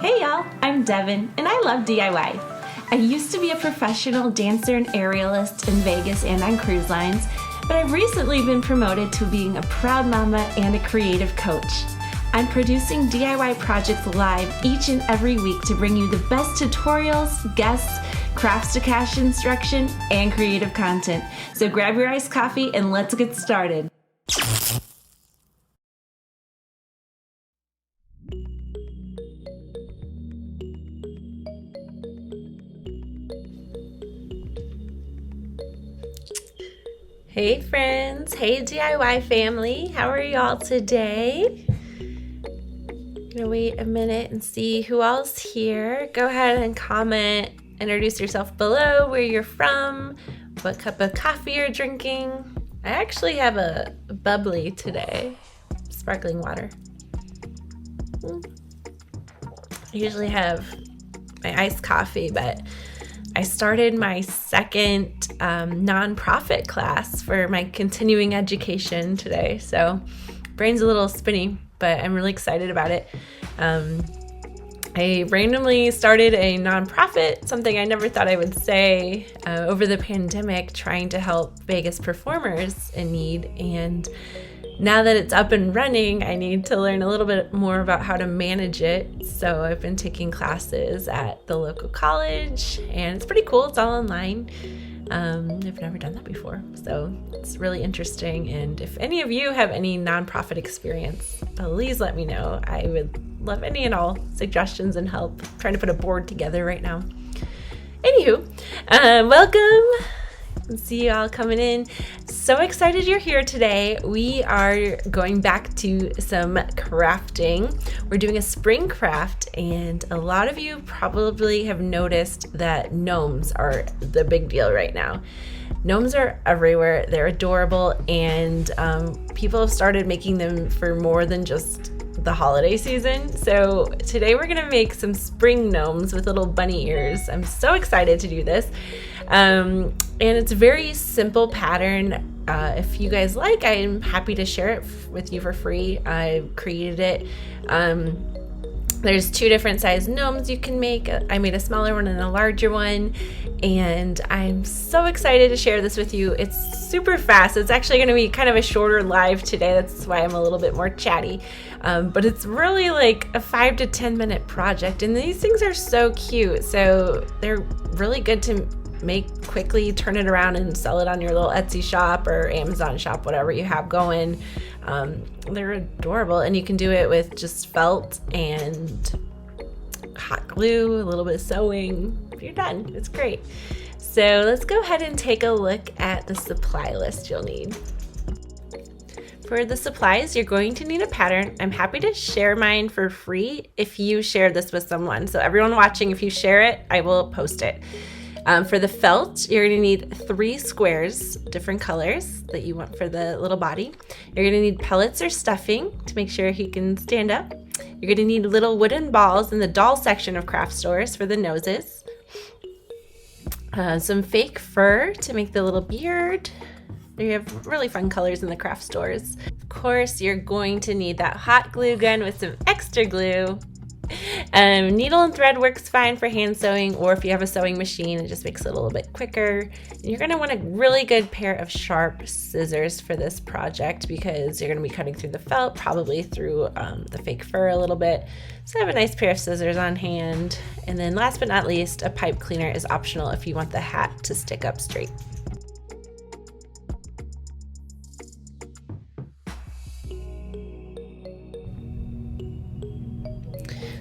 Hey y'all, I'm Devin, and I love DIY. I used to be a professional dancer and aerialist in Vegas and on cruise lines, but I've recently been promoted to being a proud mama and a creative coach. I'm producing DIY projects live each and every week to bring you the best tutorials, guests, crafts to cash instruction, and creative content. So grab your iced coffee and let's get started. Hey friends, hey DIY family, how are y'all today? Gonna wait a minute and see who else here. Go ahead and comment, introduce yourself below, where you're from, what cup of coffee you're drinking. I actually have a bubbly today, sparkling water. I usually have my iced coffee, but I started my second nonprofit class for my continuing education today, so brain's a little spinny, but I'm really excited about it. I randomly started a nonprofit, something I never thought I would say, over the pandemic, trying to help Vegas performers in need. And now that it's up and running, I need to learn a little bit more about how to manage it. So I've been taking classes at the local college, and it's pretty cool. It's all online. I've never done that before, so it's really interesting. And if any of you have any nonprofit experience, please let me know. I would love any and all suggestions and help. I'm trying to put a board together right now. Anywho, welcome. See you all coming in. So excited you're here today. We are going back to some crafting. We're doing a spring craft, and a lot of you probably have noticed that gnomes are the big deal right now. Gnomes are everywhere. They're adorable, and people have started making them for more than just the holiday season. So today we're gonna make some spring gnomes with little bunny ears. I'm so excited to do this. And it's a very simple pattern. If you guys like, I'm happy to share it with you for free. I created it. There's two different size gnomes you can make. I made a smaller one and a larger one, and I'm so excited to share this with you. It's super fast. It's actually going to be kind of a shorter live today. That's why I'm a little bit more chatty. But it's really like a 5 to 10 minute project, and these things are so cute. So they're really good to make quickly, turn it around and sell it on your little Etsy shop or Amazon shop, whatever you have going. They're adorable, and you can do it with just felt and hot glue, a little bit of sewing. You're done. It's great. So let's go ahead and take a look at the supply list you'll need. For the supplies, you're going to need a pattern. I'm happy to share mine for free if you share this with someone. So everyone watching, if you share it, I will post it. For the felt, you're going to need 3 squares, different colors that you want for the little body. You're going to need pellets or stuffing to make sure he can stand up. You're going to need little wooden balls in the doll section of craft stores for the noses. Some fake fur to make the little beard. You have really fun colors in the craft stores. Of course, you're going to need that hot glue gun with some extra glue. Needle and thread works fine for hand sewing, or if you have a sewing machine, it just makes it a little bit quicker. And you're going to want a really good pair of sharp scissors for this project, because you're going to be cutting through the felt, probably through the fake fur a little bit. So have a nice pair of scissors on hand. And then last but not least, a pipe cleaner is optional if you want the hat to stick up straight.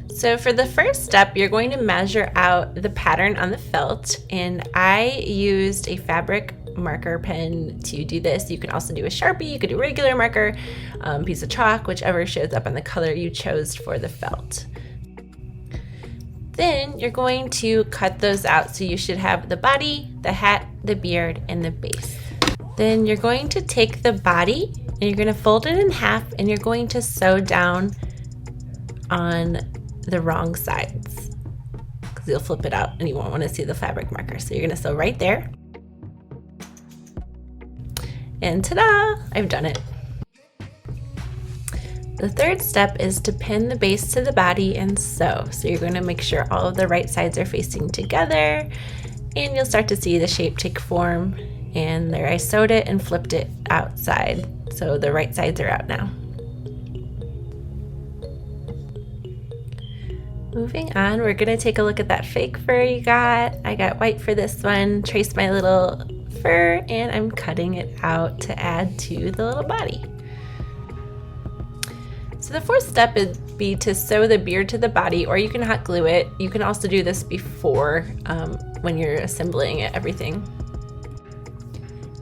So for the first step, you're going to measure out the pattern on the felt, and I used a fabric marker pen to do this. You can also do a Sharpie, you could do a regular marker, piece of chalk, whichever shows up on the color you chose for the felt. Then you're going to cut those out, so you should have the body, the hat, the beard, and the base. Then you're going to take the body and you're going to fold it in half, and you're going to sew down on the wrong sides, because you'll flip it out and you won't want to see the fabric marker. So you're going to sew right there, and ta-da, I've done it. The third step is to pin the base to the body and sew. So you're going to make sure all of the right sides are facing together, and you'll start to see the shape take form. And there, I sewed it and flipped it outside. So the right sides are out now. Moving on, we're gonna take a look at that fake fur you got. I got white for this one, traced my little fur, and I'm cutting it out to add to the little body. So the fourth step would be to sew the beard to the body, or you can hot glue it. You can also do this before when you're assembling everything.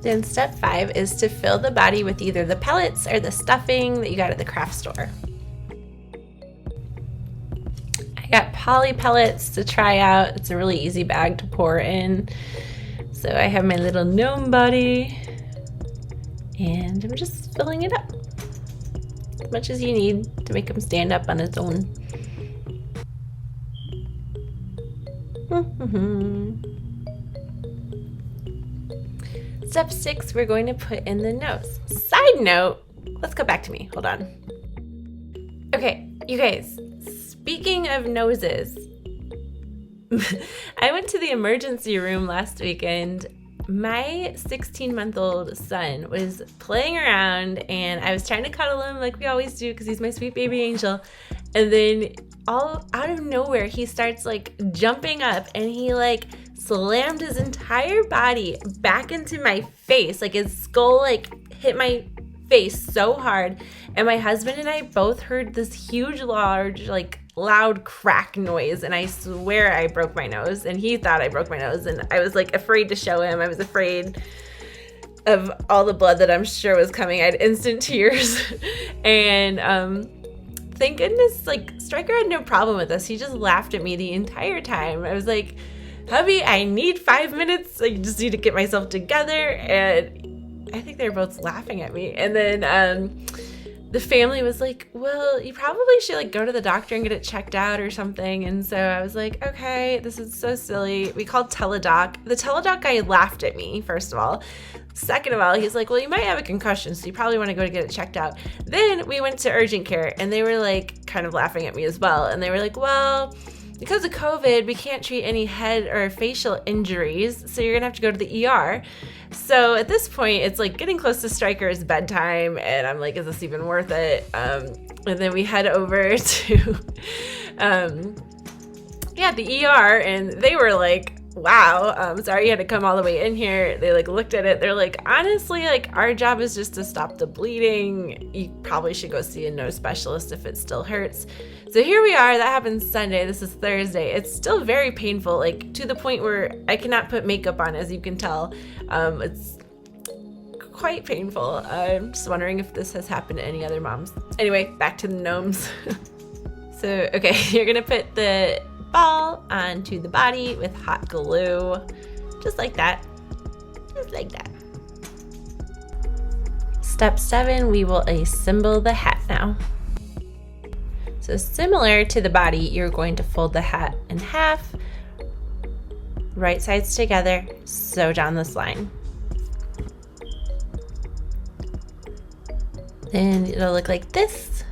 Then step 5 is to fill the body with either the pellets or the stuffing that you got at the craft store. I got poly pellets to try out. It's a really easy bag to pour in. So I have my little gnome body, and I'm just filling it up as much as you need to make him stand up on its own. Step 6, we're going to put in the nose. Side note, let's go back to me. Hold on. Okay, you guys, speaking of noses, I went to the emergency room last weekend. My 16-month-old son was playing around, and I was trying to cuddle him like we always do because he's my sweet baby angel. And then all out of nowhere, he starts like jumping up, and he like slammed his entire body back into my face. Like his skull like hit my face so hard, and my husband and I both heard this huge, large, like loud crack noise, and I swear I broke my nose, and he thought I broke my nose, and I was like afraid to show him. I was afraid of all the blood that I'm sure was coming. I had instant tears. And thank goodness, like, Stryker had no problem with this. He just laughed at me the entire time. I was like, hubby, I need 5 minutes. I just need to get myself together. And I think they were both laughing at me. And then the family was like, well, you probably should like go to the doctor and get it checked out or something. And so I was like, okay, this is so silly. We called Teledoc. The Teledoc guy laughed at me, first of all. Second of all, he's like, well, you might have a concussion, so you probably want to go to get it checked out. Then we went to urgent care, and they were like kind of laughing at me as well. And they were like, well, because of COVID, we can't treat any head or facial injuries, so you're gonna have to go to the ER. So at this point, it's like getting close to Stryker's bedtime, and I'm like, is this even worth it? And then we head over to the ER, and they were like, wow, sorry you had to come all the way in here. They like looked at it. They're like, honestly, like our job is just to stop the bleeding. You probably should go see a nose specialist if it still hurts. So here we are. That happened Sunday. This is Thursday. It's still very painful, like to the point where I cannot put makeup on, as you can tell. It's quite painful. I'm just wondering if this has happened to any other moms. Anyway, back to the gnomes. So, okay, you're gonna put the ball onto the body with hot glue, just like that. Just like that. Step 7, we will assemble the hat now. So similar to the body, you're going to fold the hat in half, right sides together, sew down this line. Then it'll look like this,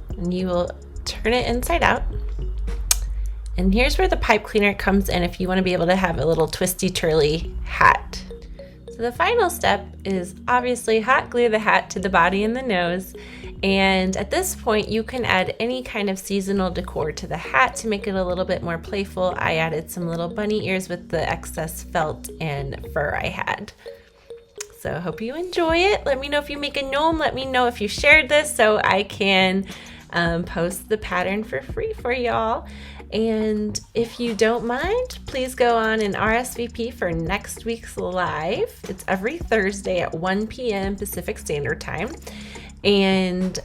and you will turn it inside out. And here's where the pipe cleaner comes in if you want to be able to have a little twisty twirly hat. So the final step is obviously hot glue the hat to the body and the nose. And at this point, you can add any kind of seasonal decor to the hat to make it a little bit more playful. I added some little bunny ears with the excess felt and fur I had. So I hope you enjoy it. Let me know if you make a gnome. Let me know if you shared this so I can post the pattern for free for y'all. And if you don't mind, please go on and RSVP for next week's live. It's every Thursday at 1 p.m. Pacific Standard Time. And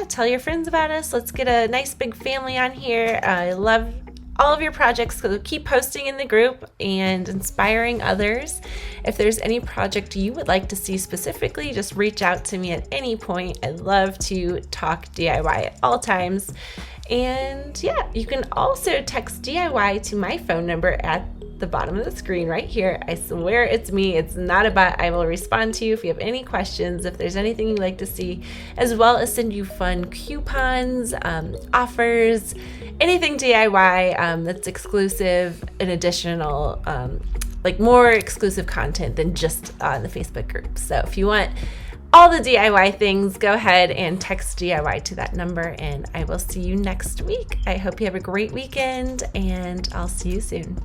tell your friends about us. Let's get a nice big family on here. I love all of your projects, so keep posting in the group and inspiring others. If there's any project you would like to see specifically, just reach out to me at any point. I'd love to talk DIY at all times. And yeah, you can also text DIY to my phone number at the bottom of the screen right here. I swear it's me. It's not a bot. I will respond to you if you have any questions, if there's anything you'd like to see, as well as send you fun coupons, offers, anything DIY that's exclusive and additional, like more exclusive content than just on the Facebook group. So if you want all the DIY things, go ahead and text DIY to that number, and I will see you next week. I hope you have a great weekend, and I'll see you soon.